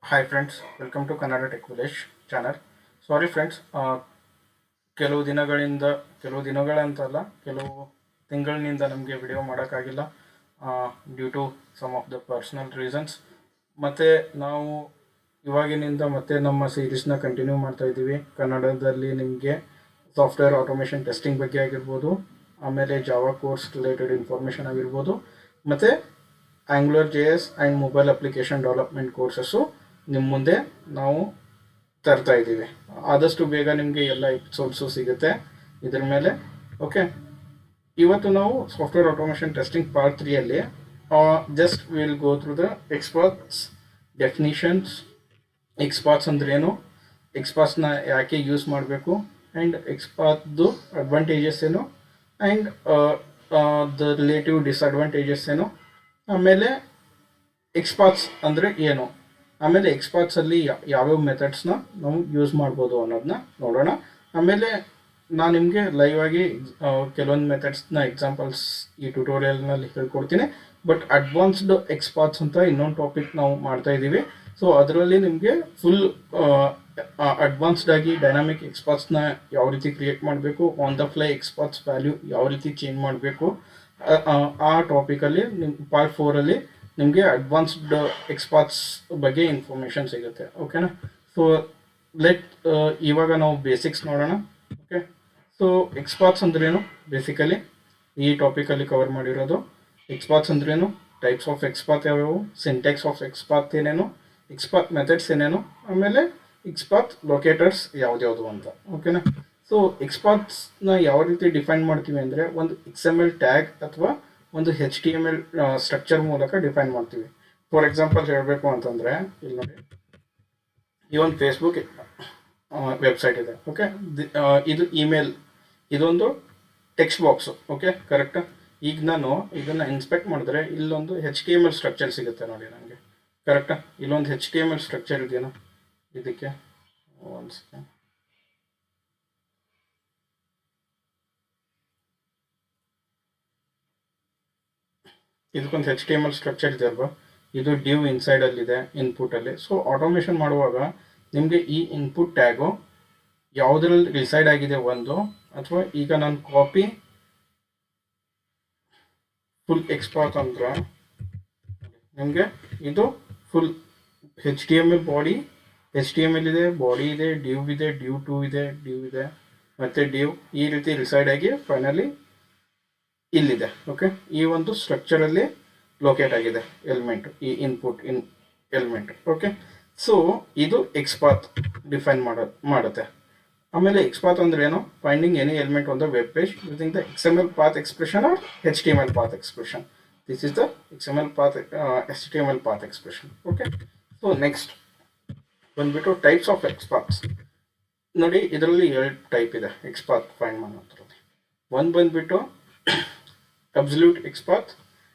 Hi friends, welcome to Kannada tech village channel. Sorry friends, ಕೆಲವು ದಿನಗಳಿಂದ ಕೆಲವು ದಿನಗಳಂತಲ್ಲ ಕೆಲವು ತಿಂಗಳಿನಿಂದ ನಮಗೆ ವಿಡಿಯೋ ಮಾಡೋಕ್ಕಾಗಿಲ್ಲ due to some of the personal reasons. ಮತ್ತು ನಾವು ಇವಾಗಿನಿಂದ ಮತ್ತೆ ನಮ್ಮ ಸೀರೀಸ್ನ ಕಂಟಿನ್ಯೂ ಮಾಡ್ತಾ ಇದ್ದೀವಿ. ಕನ್ನಡದಲ್ಲಿ ನಿಮಗೆ ಸಾಫ್ಟ್ವೇರ್ ಆಟೋಮೇಷನ್ ಟೆಸ್ಟಿಂಗ್ ಬಗ್ಗೆ ಆಗಿರ್ಬೋದು, ಆಮೇಲೆ ಜಾವಾ ಕೋರ್ಸ್ ರಿಲೇಟೆಡ್ ಇನ್ಫಾರ್ಮೇಷನ್ ಆಗಿರ್ಬೋದು, ಮತ್ತು angular J S and mobile application development courses ನಿಮ್ಮ ಮುಂದೆ ನಾವು ತರ್ತಾ ಇದ್ದೀವಿ. ಆದಷ್ಟು ಬೇಗ ನಿಮಗೆ ಎಲ್ಲ ಎಪಿಸೋಡ್ಸು ಸಿಗುತ್ತೆ ಇದ್ರ ಮೇಲೆ. ಓಕೆ, ಇವತ್ತು ನಾವು ಸಾಫ್ಟ್ವೇರ್ ಆಟೋಮೇಷನ್ ಟೆಸ್ಟಿಂಗ್ ಪಾರ್ಟ್ 3ಯಲ್ಲಿ just will go through the XPath definitions. XPath ಅಂದ್ರೇನು, ಎಕ್ಸ್ಪರ್ಟ್ಸ್ನ ಯಾಕೆ ಯೂಸ್ ಮಾಡಬೇಕು, ಆ್ಯಂಡ್ ಎಕ್ಸ್ಪರ್ಟ್ದು ಅಡ್ವಾಂಟೇಜಸ್ ಏನು, ಆ್ಯಂಡ್ ದ ರಿಲೇಟಿವ್ ಡಿಸ್ಅಡ್ವಾಂಟೇಜಸ್ ಏನು, ಆಮೇಲೆ ಎಕ್ಸ್ಪರ್ಟ್ಸ್ ಅಂದರೆ ಏನು, ಆಮೇಲೆ ಎಕ್ಸ್ಪರ್ಟ್ಸಲ್ಲಿ ಯಾವ್ಯಾವ ಮೆಥಡ್ಸ್ನ ನಾವು ಯೂಸ್ ಮಾಡ್ಬೋದು ಅನ್ನೋದನ್ನ ನೋಡೋಣ. ಆಮೇಲೆ ನಾನು ನಿಮಗೆ ಲೈವ್ ಆಗಿ ಕೆಲವೊಂದು ಮೆಥಡ್ಸ್ನ ಎಕ್ಸಾಂಪಲ್ಸ್ ಈ ಟ್ಯುಟೋರಿಯಲ್ನಲ್ಲಿ ಹೇಳ್ಕೊಡ್ತೀನಿ. ಬಟ್ ಅಡ್ವಾನ್ಸ್ಡ್ ಎಕ್ಸ್ಪರ್ಟ್ಸ್ ಅಂತ ಇನ್ನೊಂದು ಟಾಪಿಕ್ ನಾವು ಮಾಡ್ತಾ ಇದ್ದೀವಿ. ಸೊ ಅದರಲ್ಲಿ ನಿಮಗೆ ಫುಲ್ ಅಡ್ವಾನ್ಸ್ಡ್ ಆಗಿ ಡೈನಾಮಿಕ್ ಎಕ್ಸ್ಪರ್ಟ್ಸ್ನ ಯಾವ ರೀತಿ ಕ್ರಿಯೇಟ್ ಮಾಡಬೇಕು, on the fly experts value ಯಾವ ರೀತಿ ಚೇಂಜ್ ಮಾಡಬೇಕು, ಆ ಟಾಪಿಕಲ್ಲಿ ನಿಮ್ಮ ಪಾರ್ಟ್ 4ಅಲ್ಲಿ ನಿಮಗೆ ಅಡ್ವಾನ್ಸ್ಡ್ ಎಕ್ಸ್ಪರ್ಟ್ಸ್ ಬಗ್ಗೆ ಇನ್ಫಾರ್ಮೇಷನ್ ಸಿಗುತ್ತೆ. ಓಕೆನಾ? ಸೊ ಇವಾಗ ನಾವು ಬೇಸಿಕ್ಸ್ ನೋಡೋಣ. ಓಕೆ, ಸೊ ಎಕ್ಸ್ಪರ್ಟ್ಸ್ ಅಂದ್ರೇನು, ಬೇಸಿಕಲಿ ಈ ಟಾಪಿಕಲ್ಲಿ ಕವರ್ ಮಾಡಿರೋದು. ಎಕ್ಸ್ಪರ್ಟ್ಸ್ ಅಂದ್ರೇನು, ಟೈಪ್ಸ್ ಆಫ್ ಎಕ್ಸ್ಪರ್ಟ್ ಯಾವ್ಯಾವು, ಸಿಂಟ್ಯಾಕ್ಸ್ ಆಫ್ ಎಕ್ಸ್ಪರ್ಟ್ ಏನೇನು, ಎಕ್ಸ್ಪರ್ಟ್ ಮೆಥಡ್ಸ್ ಏನೇನು, ಆಮೇಲೆ ಎಕ್ಸ್ಪರ್ಟ್ ಲೊಕೇಟರ್ಸ್ ಯಾವ್ದ್ಯಾವುದು ಅಂತ. ಓಕೆನಾ? ಸೊ ಎಕ್ಸ್ಪರ್ಟ್ಸ್ನ ಯಾವ ರೀತಿ ಡಿಫೈನ್ ಮಾಡ್ತೀವಿ ಅಂದರೆ, ಒಂದು XML ಟ್ಯಾಗ್ ಅಥವಾ ಒಂದು HTML ಸ್ಟ್ರಕ್ಚರ್ ಮೂಲಕ ಡಿಫೈನ್ ಮಾಡ್ತೀವಿ. ಫಾರ್ ಎಕ್ಸಾಂಪಲ್ ಹೇಳಬೇಕು ಅಂತಂದರೆ, ಇಲ್ಲಿ ನೋಡಿ, ಈ ಒಂದು ಫೇಸ್ಬುಕ್ ವೆಬ್ಸೈಟ್ ಇದೆ. ಓಕೆ, ಇದು ಇಮೇಲ್, ಇದೊಂದು ಟೆಕ್ಸ್ಟ್ ಬಾಕ್ಸು. ಓಕೆ, ಕರೆಕ್ಟಾ? ಈಗ ನಾನು ಇದನ್ನು ಇನ್ಸ್ಪೆಕ್ಟ್ ಮಾಡಿದ್ರೆ ಇಲ್ಲೊಂದು HTML ಸ್ಟ್ರಕ್ಚರ್ ಸಿಗುತ್ತೆ ನೋಡಿ ನನಗೆ. ಕರೆಕ್ಟಾ? ಇಲ್ಲೊಂದು HTML ಸ್ಟ್ರಕ್ಚರ್ ಇದೆಯಾ ಇದಕ್ಕೆ? ಒಂದು ಸೆಕೆಂಡ್. ಇದಕ್ಕೊಂದು HTML ಸ್ಟ್ರಕ್ಚರ್ ಇದೆ ಅಲ್ವಾ, ಇದು ಡ್ಯೂ ಇನ್ಸೈಡಲ್ಲಿದೆ ಇನ್ಪುಟಲ್ಲಿ. ಸೊ ಆಟೋಮೇಷನ್ ಮಾಡುವಾಗ ನಿಮಗೆ ಈ ಇನ್ಪುಟ್ ಟ್ಯಾಗು ಯಾವುದ್ರಲ್ಲಿ ರಿಸೈಡ್ ಆಗಿದೆ ಒಂದು, ಅಥವಾ ಈಗ ನಾನು ಕಾಪಿ ಫುಲ್ ಎಕ್ಸ್ಪರ್ಟ್ ಅಂದ್ರೆ ನಿಮಗೆ ಇದು ಫುಲ್ HTML ಬಾಡಿ, HTML ಇದೆ, ಬಾಡಿ ಇದೆ, ಡ್ಯೂ ಇದೆ, ಡ್ಯೂ 2 ಇದೆ, ಡ್ಯೂ ಇದೆ, ಮತ್ತು ಡ್ಯೂ ಈ ರೀತಿ ರಿಸೈಡ್ ಆಗಿ ಫೈನಲಿ ಇಲ್ಲಿದೆ. ಓಕೆ, ಈ ಒಂದು ಸ್ಟ್ರಕ್ಚರಲ್ಲಿ ಲೊಕೇಟ್ ಆಗಿದೆ ಎಲಿಮೆಂಟ್, ಈ ಇನ್ಪುಟ್ ಎಲಿಮೆಂಟ್. ಓಕೆ, ಸೊ ಇದು ಎಕ್ಸ್ಪರ್ಟ್ ಡಿಫೈನ್ ಮಾಡುತ್ತೆ. ಆಮೇಲೆ ಎಕ್ಸ್ಪರ್ಟ್ ಅಂದ್ರೆ ಏನು, finding any element on the web page using the XML path expression or HTML path expression. This is the HTML path expression. Okay, so next ಬಂದ್ಬಿಟ್ಟು types of experts. ನೋಡಿ, ಇದರಲ್ಲಿ 2 type ಇದೆ expert find ಮಾಡೋದ್ರಲ್ಲಿ. ಒಂದು ಬಂದ್ಬಿಟ್ಟು absolute expert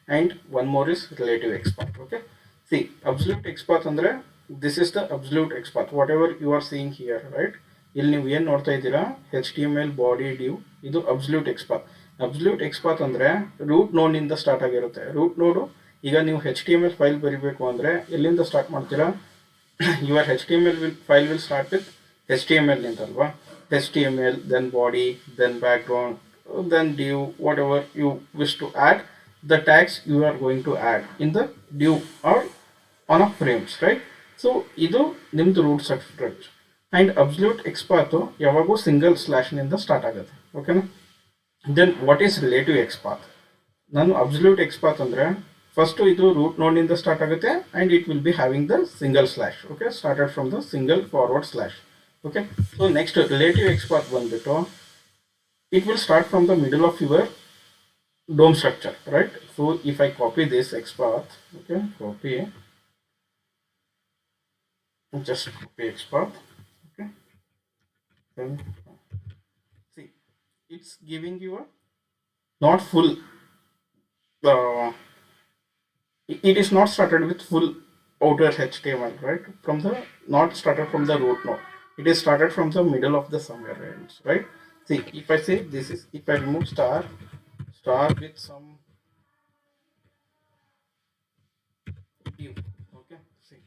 and one more is relative expert. Okay, see, absolute expert ಅಂದ್ರೆ this is the absolute expert, whatever you are seeing here, right? ಇಲ್ಲಿ ನೀವು ಏನು ನೋಡ್ತಾ ಇದ್ದೀರಾ, HTML ಬಾಡಿ ಡ್ಯೂ, ಇದು ಅಬ್ಸಲ್ಯೂಟ್ ಎಕ್ಸ್ಪರ್ಟ್. ಅಬ್ಸಲ್ಯೂಟ್ ಎಕ್ಸ್ಪರ್ಟ್ ಅಂದರೆ ರೂಟ್ ನೋಡ್ನಿಂದ start ಆಗಿರುತ್ತೆ. ರೂಟ್ ನೋಡು, ಈಗ ನೀವು HTML ಫೈಲ್ ಬರೀಬೇಕು ಅಂದರೆ ಎಲ್ಲಿಂದ ಸ್ಟಾರ್ಟ್ ಮಾಡ್ತೀರಾ? Your HTML file will start with HTML ನಿಂತಲ್ವಾ? HTML, then body, then background, then div, whatever you wish to add, the tags you are going to add in the div or on a frames, right? So ಇದು ನಿಮ್ದು root structure. And absolute expert ಯಾವಾಗೂ single ಸ್ಲ್ಯಾಶ್ನಿಂದ start ಆಗುತ್ತೆ. ಓಕೆನಾ? Then what is relative expert? ನಾನು absolute expert ಅಂದರೆ first ಇದು root ನೋಡ್ನಿಂದ ಸ್ಟಾರ್ಟ್ ಆಗುತ್ತೆ and it will be having the single slash. Okay, started from the single forward slash. Okay, so next relative expert ಬಂದ್ಬಿಟ್ಟು it will start from the middle of your DOM structure, right? So if I copy this expert, okay, copy, just copy expert, okay, then see, it's giving you a not full, it is not started with full outer HTML, right? From the, not started from the root node, it is started from the middle of the somewhere, right? See, if I say this is, if I remove star with some div, okay, see,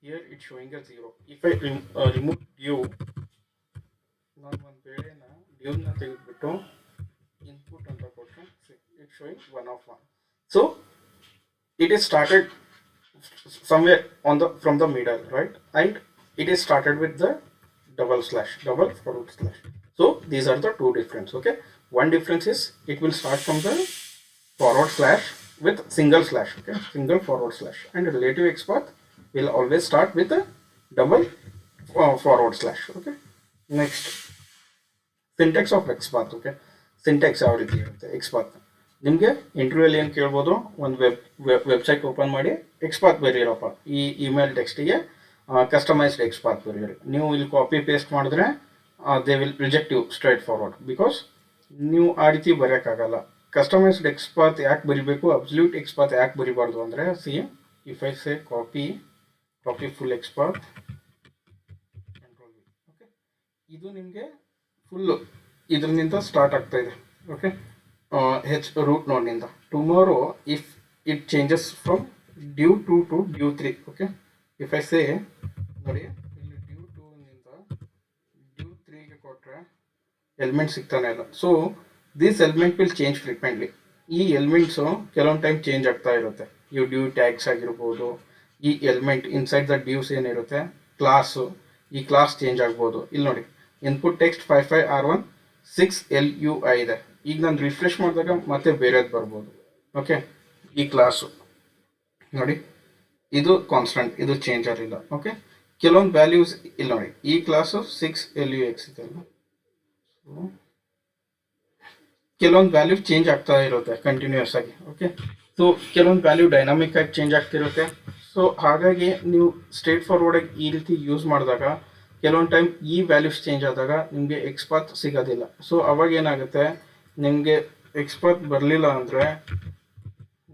here it's showing a 0. If I remove div, ನಾನು ಒಂದು ವೇಳೆನ divನ ತೆಗೆದುಬಿಟ್ಟು input ಅಂತ ಕೊಟ್ಟರೆ it's showing 1 of 1. So it is started somewhere on the from the middle, right? And it is started with the double forward slash. So these are the two difference. Okay, one difference is it will start from the forward slash with single slash. Okay, single forward slash, and relative XPath will always start with a double forward slash. Okay, next, syntax of XPath. Okay, syntax ಯಾವ ರೀತಿ ಇರುತ್ತೆ ಎಕ್ಸ್ಪಾತ್? ನಿಮಗೆ ಇಂಟರ್ವ್ಯೂಲ್ಲಿ ಏನು ಕೇಳ್ಬೋದು, ಒಂದು website open ಮಾಡಿ ಎಕ್ಸ್ಪಾತ್ ಬರೀರಪ್ಪ, ಈ email ಟೆಕ್ಸ್ಟಿಗೆ customised ಎಕ್ಸ್ಪಾತ್ ಬರೀರಿ. ನೀವು ಇಲ್ಲಿ ಕಾಪಿ ಪೇಸ್ಟ್ ಮಾಡಿದ್ರೆ they will reject you straightforward, because ನೀವು ಆ ರೀತಿ ಬರೆಯೋಕ್ಕಾಗಲ್ಲ. ಕಸ್ಟಮೈಸ್ಡ್ ಎಕ್ಸ್ಪಾತ್ ಯಾಕೆ ಬರಿಬೇಕು, ಅಬ್ಸಲ್ಯೂಟ್ ಎಕ್ಸ್ಪಾತ್ ಯಾಕೆ ಬರಿಬಾರ್ದು ಅಂದರೆ, see if I say copy full XPath, control V. Okay, ಇದು ನಿಮಗೆ ಫುಲ್ಲು ಇದರಿಂದ ಸ್ಟಾರ್ಟ್ ಆಗ್ತಾ ಇದೆ. ಓಕೆ, ಹೆಚ್ ರೂಟ್ ನೋಡ್ನಿಂದ tomorrow if it changes from div to div 3. Okay, if I say ನೋಡಿ, ಇಲ್ಲಿ ಡ್ಯೂ 2ನಿಂದ ಡ್ಯೂ 3ಗೆ ಕೊಟ್ಟರೆ ಎಲಿಮೆಂಟ್ ಸಿಗ್ತಾನೆ ಇಲ್ಲ. So this element will change frequently. ಈ ಎಲಿಮೆಂಟ್ಸು ಕೆಲವೊಂದು ಟೈಮ್ ಚೇಂಜ್ ಆಗ್ತಾ ಇರುತ್ತೆ. ಇವು ಡ್ಯೂ ಟ್ಯಾಗ್ಸ್ ಆಗಿರ್ಬೋದು, ಈ ಎಲಿಮೆಂಟ್ ಇನ್ಸೈಡ್ ದ ಡ್ಯೂಸ್ ಏನಿರುತ್ತೆ ಕ್ಲಾಸು, ಈ ಕ್ಲಾಸ್ ಚೇಂಜ್ ಆಗ್ಬೋದು. ಇಲ್ಲಿ ನೋಡಿ, ಇನ್ಪುಟ್ ಟೆಕ್ಸ್ಟ್ 55R1 6 LUI ಇದೆ. ಈಗ ನಾನು ರಿಫ್ರೆಶ್ ಮಾಡಿದಾಗ ಮತ್ತೆ ಬೇರೆದು ಬರ್ಬೋದು. ಓಕೆ, ಈ ಕ್ಲಾಸು ನೋಡಿ, ಇದು ಕಾನ್ಸ್ಟೆಂಟ್, ಇದು ಚೇಂಜ್ ಆಗಿಲ್ಲ. ಓಕೆ, ಕೆಲವೊಂದು ವ್ಯಾಲ್ಯೂಸ್ ಇಲ್ಲಿ ನೋಡಿ, ಈ ಕ್ಲಾಸು 6 LUX ಇದೆ ಅಲ್ಲ, ಸೊ ಕೆಲವೊಂದು ವ್ಯಾಲ್ಯೂ ಚೇಂಜ್ ಆಗ್ತಾ ಇರುತ್ತೆ ಕಂಟಿನ್ಯೂಸ್ ಆಗಿ. ಓಕೆ, ಸೊ ಕೆಲವೊಂದು ವ್ಯಾಲ್ಯೂ ಡೈನಾಮಿಕ್ ಆಗಿ ಚೇಂಜ್ ಆಗ್ತಿರುತ್ತೆ. ಸೊ ಹಾಗಾಗಿ ನೀವು ಸ್ಟ್ರೇಟ್ ಫಾರ್ವರ್ಡಾಗಿ ಈ ರೀತಿ ಯೂಸ್ ಮಾಡಿದಾಗ ಕೆಲವೊಂದು ಟೈಮ್ ಈ ವ್ಯಾಲ್ಯೂಸ್ ಚೇಂಜ್ ಆದಾಗ ನಿಮಗೆ ಎಕ್ಸ್ಪಾತ್ ಸಿಗೋದಿಲ್ಲ. ಸೊ ಅವಾಗ ಏನಾಗುತ್ತೆ, ನಿಮಗೆ ಎಕ್ಸ್ಪಾತ್ ಬರಲಿಲ್ಲ ಅಂದರೆ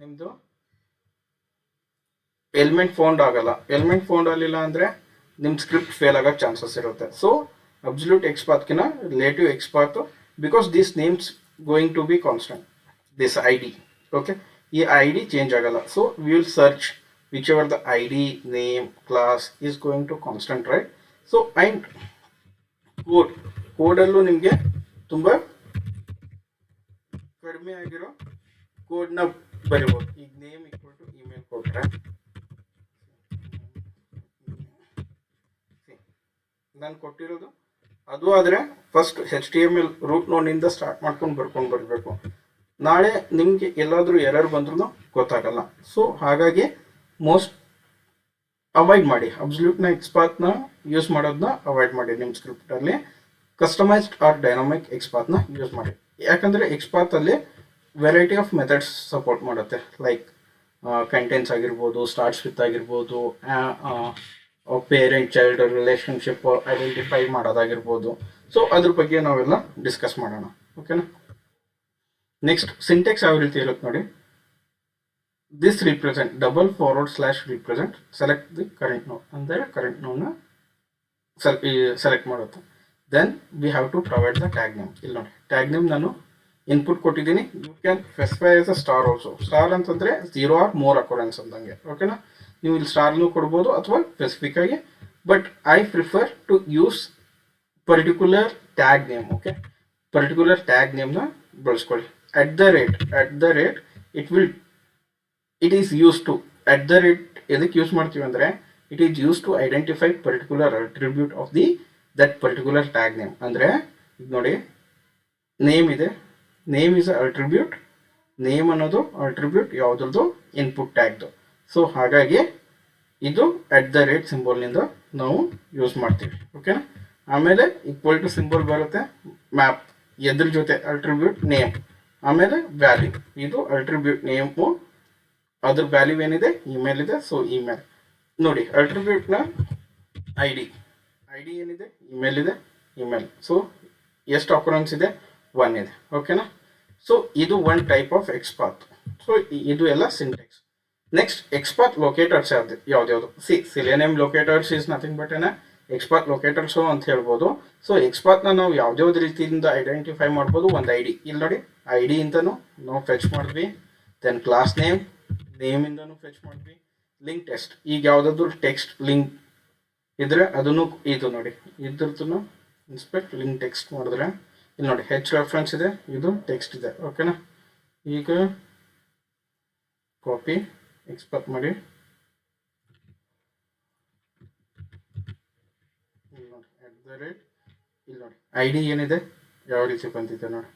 ನಿಮ್ಮದು ಎಲಿಮೆಂಟ್ ಫೌಂಡ್ ಆಗಲ್ಲ. ಎಲಿಮೆಂಟ್ ಫೌಂಡ್ ಆಗಲಿಲ್ಲ ಅಂದರೆ ನಿಮ್ಮ ಸ್ಕ್ರಿಪ್ಟ್ ಫೇಲ್ ಆಗೋ ಚಾನ್ಸಸ್ ಇರುತ್ತೆ. ಸೊ ಅಬ್ಸಲ್ಯೂಟ್ ಎಕ್ಸ್ಪಾತ್ಕಿನ relative XPath, because this names going to be constant, this I D. Okay, ಈ ಐ ಡಿ ಚೇಂಜ್ ಆಗಲ್ಲ. So we will search whichever the I D, name, class is going to constant, right? So and ಕೋಡಲ್ಲೂ ನಿಮಗೆ ತುಂಬ ಕಡಿಮೆ ಆಗಿರೋ ಕೋಡ್ನ ಬರಿಬೋದು. ಈಗ ನೇಮ್ ಈಕ್ವಲ್ ಟು ಇಮೇಲ್ ಕೊಟ್ಟರೆ, ನಾನು ಕೊಟ್ಟಿರೋದು ಅದು ಆದರೆ ಫಸ್ಟ್ HTML ರೂಟ್ ನೋಡ್ನಿಂದ ಸ್ಟಾರ್ಟ್ ಮಾಡ್ಕೊಂಡು ಬರಬೇಕು. ನಾಳೆ ನಿಮಗೆ ಎಲ್ಲಾದರೂ ಎರರ್ ಬಂದ್ರೂ ಗೊತ್ತಾಗಲ್ಲ. ಸೊ ಹಾಗಾಗಿ ಮೋಸ್ಟ್ ಅವಾಯ್ಡ್ ಮಾಡಿ, ಅಬ್ಸಲ್ಯೂಟ್ನ ಎಕ್ಸ್ಪಾತ್ನ ಯೂಸ್ ಮಾಡೋದನ್ನ ಅವಾಯ್ಡ್ ಮಾಡಿ. ನಿಮ್ಮ ಸ್ಕ್ರಿಪ್ಟಲ್ಲಿ ಕಸ್ಟಮೈಸ್ಡ್ ಆರ್ ಡೈನಾಮಿಕ್ ಎಕ್ಸ್ಪಾತ್ನ ಯೂಸ್ ಮಾಡಿ. ಯಾಕಂದರೆ ಎಕ್ಸ್ಪಾತಲ್ಲಿ ವೆರೈಟಿ ಆಫ್ ಮೆಥಡ್ಸ್ ಸಪೋರ್ಟ್ ಮಾಡುತ್ತೆ. ಲೈಕ್ ಕಂಟೆಂಟ್ಸ್ ಆಗಿರ್ಬೋದು, ಸ್ಟಾರ್ಟ್ಸ್ ವಿತ್ ಆಗಿರ್ಬೋದು, ಪೇರೆಂಟ್ ಚೈಲ್ಡ್ ರಿಲೇಷನ್ಶಿಪ್ ಐಡೆಂಟಿಫೈ ಮಾಡೋದಾಗಿರ್ಬೋದು. ಸೊ ಅದ್ರ ಬಗ್ಗೆ ನಾವೆಲ್ಲ ಡಿಸ್ಕಸ್ ಮಾಡೋಣ. ಓಕೆನಾ? ನೆಕ್ಸ್ಟ್, ಸಿಂಟೆಕ್ಸ್ ಯಾವ ರೀತಿ ಇರುತ್ತೆ ನೋಡಿ. This represent double forward slash represent select the current node, ಅಂದರೆ ಕರೆಂಟ್ ನೋಡ್ನ ಸೆಲೆಕ್ಟ್ ಮಾಡುತ್ತೆ. Then we have to provide the tag name. ಇಲ್ಲಿ ನೋಡಿ, ಟ್ಯಾಗ್ ನೇಮ್ ನಾನು ಇನ್ಪುಟ್ ಕೊಟ್ಟಿದ್ದೀನಿ. You can specify as a star also. Star ಅಂತಂದರೆ 0 or more occurrence ಅಂದಂಗೆ. ಓಕೆನಾ? ನೀವು ಇಲ್ಲಿ ಸ್ಟಾರ್ನು ಕೊಡ್ಬೋದು ಅಥವಾ ಸ್ಪೆಸಿಫಿಕ್ ಆಗಿ, but I prefer to use particular tag name. Okay, particular tag ನೇಮ್ನ ಬಳಸ್ಕೊಳ್ಳಿ. At the rate it is use to, at the rate ಎದಕ್ಕೆ ಯೂಸ್ ಮಾಡ್ತೀವಿ ಅಂದರೆ, it is use to identify particular attribute of that particular tag name. ಅಂದರೆ ಈಗ ನೋಡಿ, name ಇದೆ, name is a attribute. Name ಅನ್ನೋದು ಅಟ್ರಿಬ್ಯೂಟ್ ಯಾವುದ್ರದ್ದು? ಇನ್ಪುಟ್ ಟ್ಯಾಗ್ದು. ಸೊ ಹಾಗಾಗಿ ಇದು ಅಟ್ ದ ರೇಟ್ ಸಿಂಬಲ್ನಿಂದ ನಾವು ಯೂಸ್ ಮಾಡ್ತೀವಿ. ಓಕೆನಾ? ಆಮೇಲೆ ಈಕ್ವಲ್ ಟು ಸಿಂಬಲ್ ಬರುತ್ತೆ, ಮ್ಯಾಪ್ ಎದ್ರ ಜೊತೆ ಅಟ್ರಿಬ್ಯೂಟ್ ನೇಮ್, ಆಮೇಲೆ ವ್ಯಾಲ್ಯೂ. ಇದು ಅಟ್ರಿಬ್ಯೂಟ್ ನೇಮು, ಅದ್ರ ವ್ಯಾಲ್ಯೂ ಏನಿದೆ? ಇಮೇಲ್ ಇದೆ. ಸೊ ಇಮೇಲ್ ನೋಡಿ, ಅಟ್ರಿಬ್ಯೂಟ್ನ ಐ ಡಿ ಏನಿದೆ? ಇಮೇಲ್ ಇದೆ, ಇಮೇಲ್. ಸೊ ಎಷ್ಟು ಅಕರೆನ್ಸ್ ಇದೆ? 1 ಇದೆ. ಓಕೆನಾ? ಸೊ ಇದು ಒನ್ ಟೈಪ್ ಆಫ್ ಎಕ್ಸ್ಪಾತ್. ಸೊ ಇದು ಎಲ್ಲ ಸಿಂಟೆಕ್ಸ್. ನೆಕ್ಸ್ಟ್, ಎಕ್ಸ್ಪಾತ್ ಲೊಕೇಟರ್ಸ್ ಯಾವ್ದು? Selenium locators is nothing but ಏನ ಎಕ್ಸ್ಪಾತ್ ಲೊಕೇಟರ್ಸು ಅಂತ ಹೇಳ್ಬೋದು. ಸೊ ಎಕ್ಸ್ಪಾತ್ನ ನಾವು ಯಾವ್ದಾವ್ದು ರೀತಿಯಿಂದ ಐಡೆಂಟಿಫೈ ಮಾಡ್ಬೋದು. ಒಂದು ಐ ಡಿ, ಇಲ್ಲಿ ನೋಡಿ, ಐ ಡಿ ಇಂದನೂ ನಾವು ಫೆಚ್ ಮಾಡಿದ್ವಿ. ದೆನ್ ಕ್ಲಾಸ್ ನೇಮಿಂದನೂ ಫೆಚ್ ಮಾಡಿದ್ವಿ. Link test. ಈಗ ಯಾವುದಾದ್ರು ಟೆಕ್ಸ್ಟ್ ಲಿಂಕ್ ಇದ್ರೆ ಅದನ್ನು ಇದು ನೋಡಿ ಇದ್ರದ್ದು ಇನ್ಸ್ಪೆಕ್ಟ್ ಲಿಂಕ್ ಟೆಕ್ಸ್ಟ್ ಮಾಡಿದ್ರೆ ಇಲ್ಲಿ ನೋಡಿ ಹೆಚ್ ರೆಫರೆನ್ಸ್ ಇದೆ, ಇದು ಟೆಕ್ಸ್ಟ್ ಇದೆ. ಓಕೆನಾ, ಈಗ ಕಾಪಿ ಎಕ್ಸ್ಪೋರ್ಟ್ ಮಾಡಿ ಇಲ್ಲಿ ನೋಡಿ ಇಲ್ಲಿ ನೋಡಿ ಐ ಡಿ ಏನಿದೆ ಯಾವ ರೀತಿ ಬಂದಿದೆ ನೋಡಿ,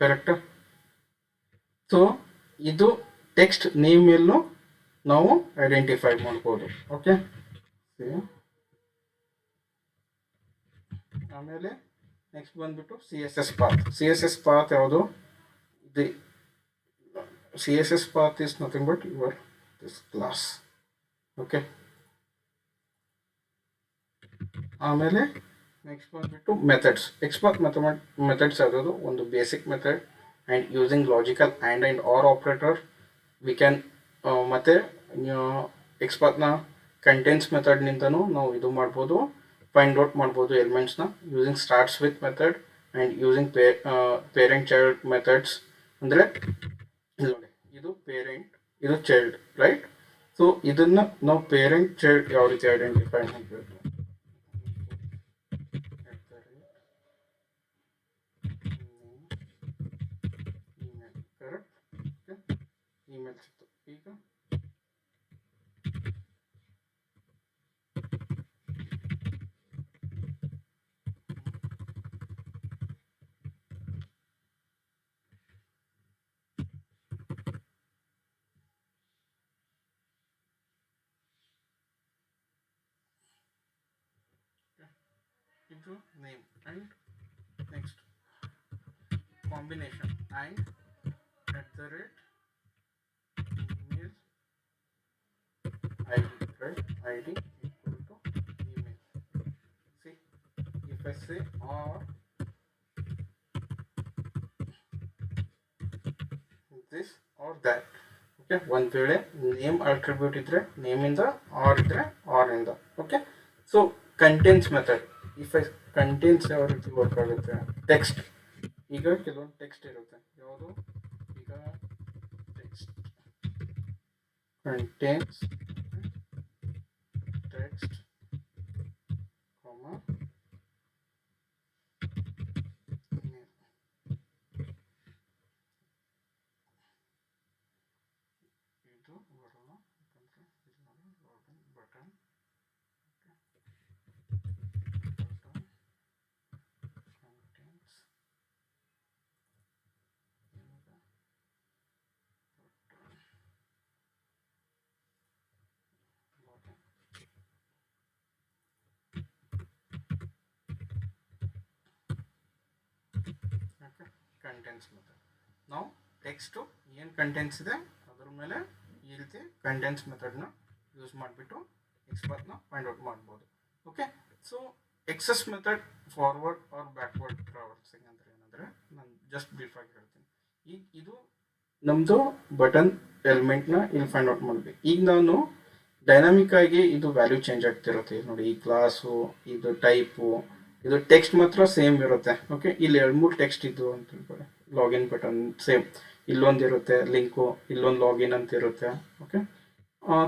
ಕರೆಕ್ಟ್. ಸೊ ಇದು ಟೆಕ್ಸ್ಟ್ ನೇಮ್ ಮೇಲೂ ನಾವು ಐಡೆಂಟಿಫೈ ಮಾಡ್ಬೋದು. ಓಕೆ, ಆಮೇಲೆ ನೆಕ್ಸ್ಟ್ ಬಂದ್ಬಿಟ್ಟು C S S path. C S S path ಯಾವುದು? The C S S path is nothing but your this class. Okay, ಆಮೇಲೆ ನೆಕ್ಸ್ಟ್ ಬಂದ್ಬಿಟ್ಟು ಮೆಥಡ್ಸ್. ಎಕ್ಸ್ಪೋರ್ಟ್ ಮೆಥಡ್ಸ್ ಯಾವುದು? ಒಂದು basic method and using logical and or operator we can. ಮತ್ತು ಎಕ್ಸ್ಪೋರ್ಟ್ನ contents ಮೆಥಡ್ನಿಂದನೂ ನಾವು ಇದು ಮಾಡ್ಬೋದು, ಫೈಂಡ್ ಔಟ್ ಮಾಡ್ಬೋದು ಎಲಿಮೆಂಟ್ಸ್ನ using starts with method and using parent child methods. ಅಂದರೆ ನೋಡಿ ಇದು ಪೇರೆಂಟ್, ಇದು ಚೈಲ್ಡ್, ರೈಟ್? ಸೊ ಇದನ್ನು ನಾವು ಪೇರೆಂಟ್ ಚೈಲ್ಡ್ ಯಾವ ರೀತಿ ಐಡೆಂಟಿಫೈ ಮಾಡಬೇಕು? ಇಮೇಲ್ ಸಿಕ್ತು. ಈಗ ಇದು name and next combination and @ email ID, right? ID equal to email. See, if I say or this or that, okay, ಒಂದು ವೇಳೆ ನೇಮ್ ಅಟ್ರಿಬ್ಯೂಟ್ ಇದ್ರೆ ನೇಮಿಂದ, ಆರ್ ಇದ್ರೆ ಆರ್ ಇಂದ. Okay, so contents method. If I contents ಯಾವ ರೀತಿ work ಆಗುತ್ತೆ? Text. ಈಗ ಕೆಲವೊಂದು ಟೆಕ್ಸ್ಟ್ ಇರುತ್ತೆ, ಯಾವುದು? ಈಗ text contains text, comma name. ಇದು ಬರೋಣ ಯಾಕಂದ್ರೆ ಇಲ್ಲಿ login button. Contents contents method. ನಾವು ಟೆಕ್ಸ್ಟು ಏನು ಕಂಟೆಂಟ್ಸ್ ಇದೆ ಅದ್ರ ಮೇಲೆ ಈ ರೀತಿ ಕಂಟೆಂಟ್ಸ್ ಮೆಥಡ್ನ ಯೂಸ್ ಮಾಡಿಬಿಟ್ಟು ಎಕ್ಸ್ಪೋರ್ಟ್ನ ಫೈಂಡ್ ಔಟ್ ಮಾಡ್ಬೋದು. Okay, so access method forward or backward traversing ಅಂದರೆ ಏನಂದರೆ, ನಾನು ಜಸ್ಟ್ ಬ್ರೀಫಾಗಿ ಹೇಳ್ತೀನಿ. ಈಗ ಇದು ನಮ್ಮದು ಬಟನ್ ಎಲಿಮೆಂಟ್ನ ಇಲ್ಲಿ ಫೈಂಡ್ ಔಟ್ ಮಾಡಬೇಕು. ಈಗ ನಾನು ಡೈನಾಮಿಕ್ ಆಗಿ ಇದು ವ್ಯಾಲ್ಯೂ ಚೇಂಜ್ ಆಗ್ತಿರುತ್ತೆ ನೋಡಿ. ಈ ಕ್ಲಾಸು, ಇದು ಟೈಪು, ಇದು ಟೆಕ್ಸ್ಟ್ ಮಾತ್ರ ಸೇಮ್ ಇರುತ್ತೆ. ಓಕೆ, ಇಲ್ಲಿ 2-3 ಟೆಕ್ಸ್ಟ್ ಇದ್ದು ಅಂತ ತಿಳ್ಕೊಳ್ಳಿ. ಲಾಗಿನ್ ಬಟನ್ ಸೇಮ್, ಇಲ್ಲೊಂದು ಇರುತ್ತೆ ಲಿಂಕು, ಇಲ್ಲೊಂದು ಲಾಗಿನ್ ಅಂತ ಇರುತ್ತೆ. ಓಕೆ,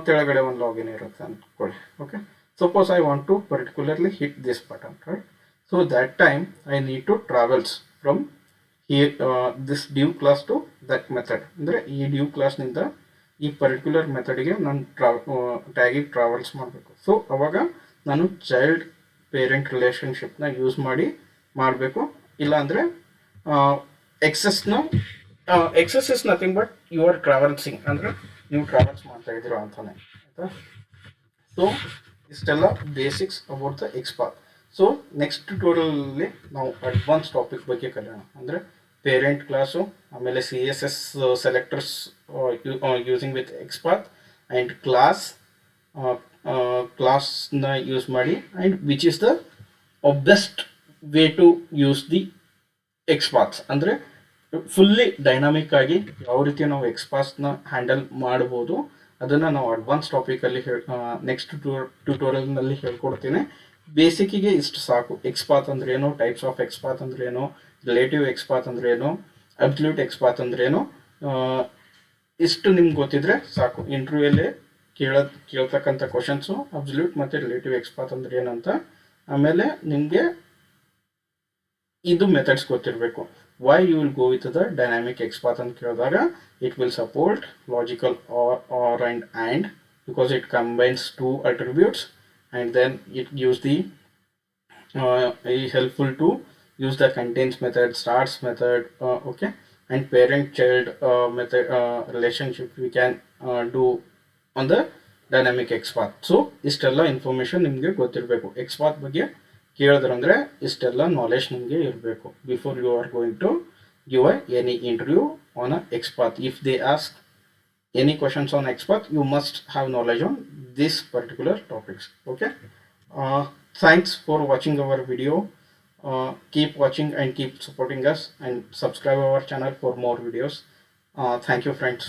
ತೆಳಗಡೆ ಒಂದು ಲಾಗಿನ್ ಇರುತ್ತೆ ಅಂದ್ಕೊಳ್ಳಿ. Okay, suppose I want to particularly hit this button, right? So that time I need to travels from here this due class to that method. ಅಂದರೆ ಈ ಡ್ಯೂ ಕ್ಲಾಸ್ನಿಂದ ಈ ಪರ್ಟಿಕ್ಯುಲರ್ ಮೆಥಡ್ಗೆ ನಾನು ಟ್ಯಾಗಿಗೆ ಟ್ರಾವೆಲ್ಸ್ ಮಾಡಬೇಕು. ಸೊ ಅವಾಗ ನಾನು ಚೈಲ್ಡ್ ಪೇರೆಂಟ್ ರಿಲೇಷನ್ಶಿಪ್ನ ಯೂಸ್ ಮಾಡಿ ಮಾಡಬೇಕು. ಇಲ್ಲಾಂದರೆ axes is nothing but you are traversing, ಅಂದರೆ ನೀವು ಟ್ರಾವೆಲ್ಸ್ ಮಾಡ್ತಾ ಇದ್ದೀರಾ ಅಂತಾನೆ, ಆಯಿತಾ? ಸೊ ಇಷ್ಟೆಲ್ಲ basics about the XPath. So next ಟ್ಯೂಟೋರಿಯಲಲ್ಲಿ ನಾವು ಅಡ್ವಾನ್ಸ್ ಟಾಪಿಕ್ ಬಗ್ಗೆ ಕಲಿಯೋಣ. ಅಂದರೆ ಪೇರೆಂಟ್ ಕ್ಲಾಸು, ಆಮೇಲೆ CSS selectors using with XPath and ಕ್ಲಾಸ್ನ ಯೂಸ್ ಮಾಡಿ, and which is the best way to use the XPaths. ಅಂದರೆ ಫುಲ್ಲಿ ಡೈನಾಮಿಕ್ ಆಗಿ ಯಾವ ರೀತಿ ನಾವು ಎಕ್ಸ್ಪಾತ್ಸ್ನ ಹ್ಯಾಂಡಲ್ ಮಾಡ್ಬೋದು ಅದನ್ನು ನಾವು ಅಡ್ವಾನ್ಸ್ ಟಾಪಿಕಲ್ಲಿ ನೆಕ್ಸ್ಟ್ ಟ್ಯೂಟೋರಿಯಲ್ನಲ್ಲಿ ಹೇಳ್ಕೊಡ್ತೀನಿ. ಬೇಸಿಕ್ಕಿಗೆ ಇಷ್ಟು ಸಾಕು. ಎಕ್ಸ್ಪಾತ್ ಅಂದ್ರೆ ಏನು, ಟೈಪ್ಸ್ ಆಫ್ ಎಕ್ಸ್ಪಾತ್ ಅಂದ್ರೆ ಏನು, ರಿಲೇಟಿವ್ ಎಕ್ಸ್ಪಾತ್ ಅಂದ್ರೆ ಏನು, ಅಬ್ಸಲ್ಯೂಟ್ ಎಕ್ಸ್ಪಾತ್ ಅಂದ್ರೆ ಏನು, ಇಷ್ಟು ನಿಮ್ಗೆ ಗೊತ್ತಿದ್ರೆ ಸಾಕು. ಇಂಟರ್ವ್ಯೂಯಲ್ಲಿ ಕೇಳ್ತಕ್ಕಂಥ ಕ್ವಶನ್ಸು ಅಬ್ಸಲ್ಯೂಟ್ ಮತ್ತು ರಿಲೇಟಿವ್ ಎಕ್ಸ್ಪಾತ್ ಅಂದ್ರೆ ಏನಂತ. ಆಮೇಲೆ ನಿಮಗೆ ಇದು ಮೆಥಡ್ಸ್ ಗೊತ್ತಿರಬೇಕು. Why you will go with the dynamic XPath ಅಂತ ಕೇಳಿದಾಗ it will support logical or and because it combines two attributes and then it gives the helpful to use the contains method, starts method, okay, and parent child method relationship we can do on the dynamic XPath. So ಇಷ್ಟೆಲ್ಲ information ನಿಮಗೆ ಗೊತ್ತಿರಬೇಕು. XPath ಬಗ್ಗೆ ಕೇಳಿದ್ರಂದ್ರೆ ಇಷ್ಟೆಲ್ಲ knowledge ನಿಮಗೆ ಇರಬೇಕು before you are going to give any interview on a XPath. If they ask any questions on XPath, you must have knowledge on this particular topics. Okay. Thanks for watching our video. Keep watching and keep supporting us and subscribe our channel for more videos. Thank you friends.